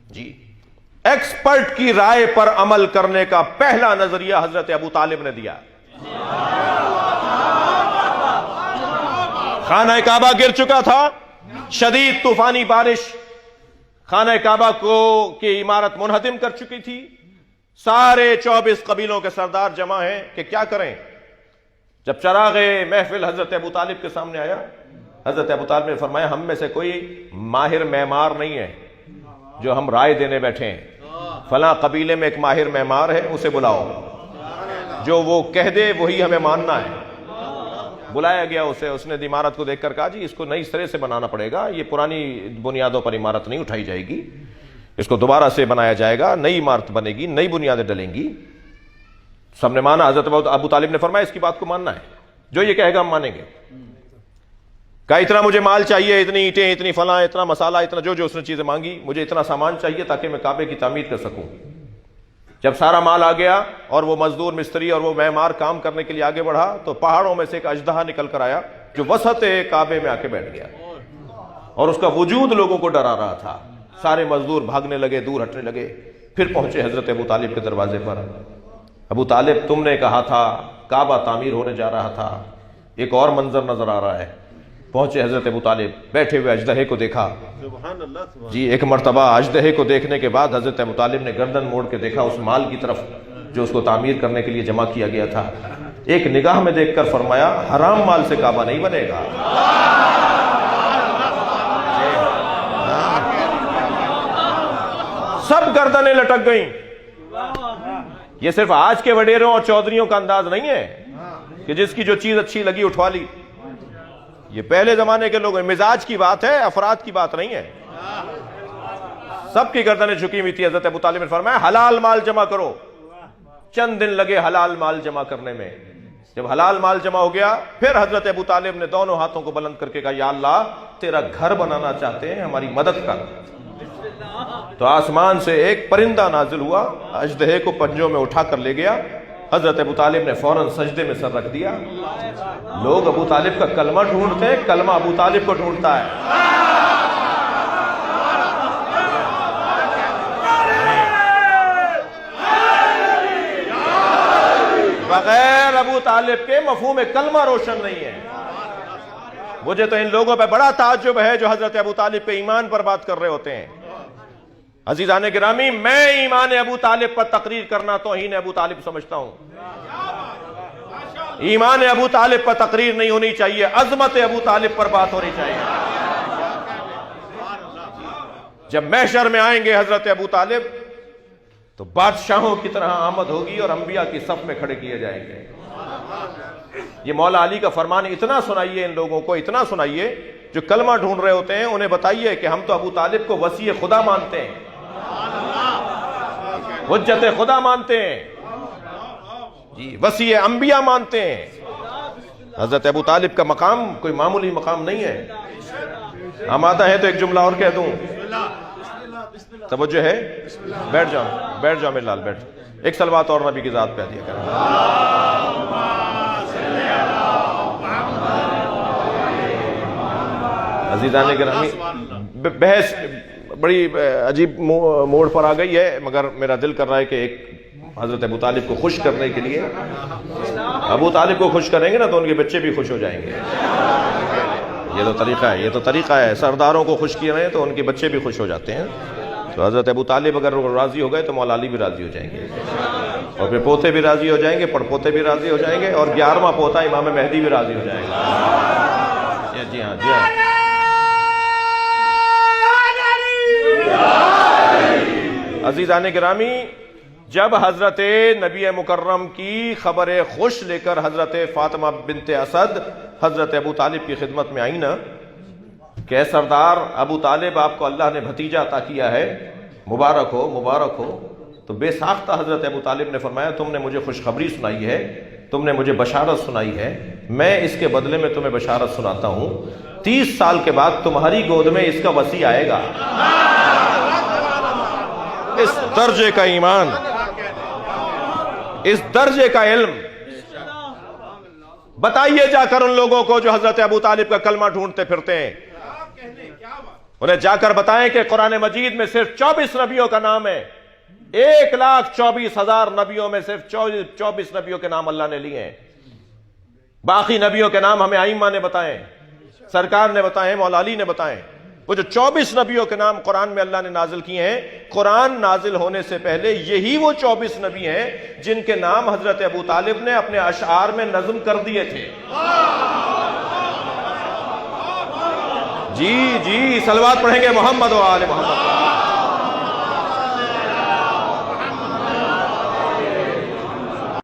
جی expert کی رائے پر عمل کرنے کا پہلا نظریہ حضرت ابو طالب نے دیا. خانہ کعبہ گر چکا تھا، شدید طوفانی بارش خانہ کعبہ کی عمارت منہدم کر چکی تھی. سارے 24 قبیلوں کے سردار جمع ہیں کہ کیا کریں. جب چراغ محفل حضرت ابو طالب کے سامنے آیا، حضرت ابو طالب نے فرمایا ہم میں سے کوئی ماہر معمار نہیں ہے جو ہم رائے دینے بیٹھے ہیں. فلاں قبیلے میں ایک ماہر معمار ہے، اسے بلاؤ، جو وہ کہہ دے وہی ہمیں ماننا ہے. بلایا گیا اسے. اس نے عمارت کو دیکھ کر کہا جی اس کو نئی سرے سے بنانا پڑے گا، یہ پرانی بنیادوں پر عمارت نہیں اٹھائی جائے گی، اس کو دوبارہ سے بنایا جائے گا، نئی عمارت بنے گی، نئی بنیادیں ڈلیں گی. سب نے مانا. حضرت ابو طالب نے فرمایا اس کی بات کو ماننا ہے، جو یہ کہے گا ہم مانیں گے. کہا اتنا مجھے مال چاہیے، اتنی اینٹیں، اتنی فلاں، اتنا مسالہ، اتنا جو اس نے چیزیں مانگی، مجھے اتنا سامان چاہیے تاکہ میں کعبے کی تعمیر کر سکوں. جب سارا مال آ گیا اور وہ مزدور مستری اور وہ معمار کام کرنے کے لیے آگے بڑھا تو پہاڑوں میں سے ایک اژدہا نکل کر آیا جو وسط کعبے میں آ کے بیٹھ گیا اور اس کا وجود لوگوں کو ڈرا رہا تھا. سارے مزدور بھاگنے لگے، دور ہٹنے لگے. پھر پہنچے حضرت ابو طالب کے دروازے پر. ابو طالب تم نے کہا تھا کعبہ تعمیر ہونے جا رہا تھا، ایک اور منظر نظر آ رہا ہے. پہنچے حضرت ابو طالب، بیٹھے ہوئے اژدہے کو دیکھا. جی ایک مرتبہ اژدہے کو دیکھنے کے بعد حضرت ابو طالب نے گردن موڑ کے دیکھا اس مال کی طرف جو اس کو تعمیر کرنے کے لیے جمع کیا گیا تھا. ایک نگاہ میں دیکھ کر فرمایا حرام مال سے کعبہ نہیں بنے گا. سب گردنیں لٹک گئیں. یہ صرف آج کے وڈیروں اور چودھریوں کا انداز نہیں ہے کہ جس کی جو چیز اچھی لگی اٹھوا لی. یہ پہلے زمانے کے لوگ ہیں، مزاج کی بات ہے، افراد کی بات نہیں ہے. سب کی گردنیں جھکی ہوئی تھی. حضرت ابو طالب نے فرمایا حلال مال جمع کرو. چند دن لگے حلال مال جمع کرنے میں. جب حلال مال جمع ہو گیا پھر حضرت ابو طالب نے دونوں ہاتھوں کو بلند کر کے کہا یا اللہ تیرا گھر بنانا چاہتے ہیں، ہماری مدد کر. تو آسمان سے ایک پرندہ نازل ہوا، اژدہے کو پنجوں میں اٹھا کر لے گیا. حضرت ابو طالب نے فوراً سجدے میں سر رکھ دیا. لوگ ابو طالب کا کلمہ ڈھونڈتے ہیں، کلمہ ابو طالب کو ڈھونڈتا ہے. بغیر ابو طالب کے مفہوم کلمہ روشن نہیں ہے. مجھے تو ان لوگوں پہ بڑا تعجب ہے جو حضرت ابو طالب پہ ایمان پر بات کر رہے ہوتے ہیں. عزیزان گرامی، میں ایمان ابو طالب پر تقریر کرنا توہین ابو طالب سمجھتا ہوں. ایمان ابو طالب پر تقریر نہیں ہونی چاہیے، عظمت ابو طالب پر بات ہونی چاہیے. جب محشر میں آئیں گے حضرت ابو طالب تو بادشاہوں کی طرح آمد ہوگی اور انبیاء کی صف میں کھڑے کیے جائیں گے. یہ مولا علی کا فرمان. اتنا سنائیے ان لوگوں کو، اتنا سنائیے جو کلمہ ڈھونڈ رہے ہوتے ہیں، انہیں بتائیے کہ ہم تو ابو طالب کو وصی خدا مانتے ہیں، حجت خدا مانتے ہیں، جی وصی انبیاء مانتے ہیں. حضرت ابو طالب کا مقام کوئی معمولی مقام نہیں ہے. آمادہ ہے تو ایک جملہ اور کہہ دوں. توجہ ہے؟ بیٹھ جاؤ، بیٹھ جاؤ میرے لال، بیٹھ. ایک صلوات اور نبی کی ذات پہ دیا کریں. عزیزان گرامی، بحث بڑی عجیب موڑ پر آ گئی ہے، مگر میرا دل کر رہا ہے کہ ایک حضرت ابو طالب کو خوش کرنے کے لیے، ابو طالب کو خوش کریں گے نا تو ان کے بچے بھی خوش ہو جائیں گے. یہ تو طریقہ ہے، یہ تو طریقہ ہے. سرداروں کو خوش کیے رہے تو ان کے بچے بھی خوش ہو جاتے ہیں. تو حضرت ابو طالب اگر راضی ہو گئے تو مولا علی بھی راضی ہو جائیں گے، اور پھر پوتے بھی راضی ہو جائیں گے، پڑ پوتے بھی راضی ہو جائیں گے، اور 11واں پوتا امام مہدی بھی راضی ہو جائے گا. جی ہاں، جی ہاں. عزیزان گرامی، جب حضرت نبی مکرم کی خبر خوش لے کر حضرت فاطمہ بنت اسد حضرت ابو طالب کی خدمت میں آئی نا کہ سردار ابو طالب آپ کو اللہ نے بھتیجا عطا کیا ہے، مبارک ہو مبارک ہو، تو بے ساختہ حضرت ابو طالب نے فرمایا تم نے مجھے خوشخبری سنائی ہے، تم نے مجھے بشارت سنائی ہے، میں اس کے بدلے میں تمہیں بشارت سناتا ہوں 30 سال کے بعد تمہاری گود میں اس کا وصی آئے گا. اس درجے کا ایمان، اس درجے کا علم بتائیے جا کر ان لوگوں کو جو حضرت ابو طالب کا کلمہ ڈھونڈتے پھرتے ہیں. انہیں جا کر بتائیں کہ قرآن مجید میں صرف 24 نبیوں کا نام ہے، 1,24,000 نبیوں میں صرف 24 نبیوں کے نام اللہ نے لیے ہیں، باقی نبیوں کے نام ہمیں ائمہ نے بتائے، سرکار نے بتائے، مولا علی نے بتائے۔ وہ جو 24 نبیوں کے نام قرآن میں اللہ نے نازل کیے ہیں، قرآن نازل ہونے سے پہلے یہی وہ 24 نبی ہیں جن کے نام حضرت ابو طالب نے اپنے اشعار میں نظم کر دیے تھے۔ جی صلوات پڑھیں گے محمد و آل محمد۔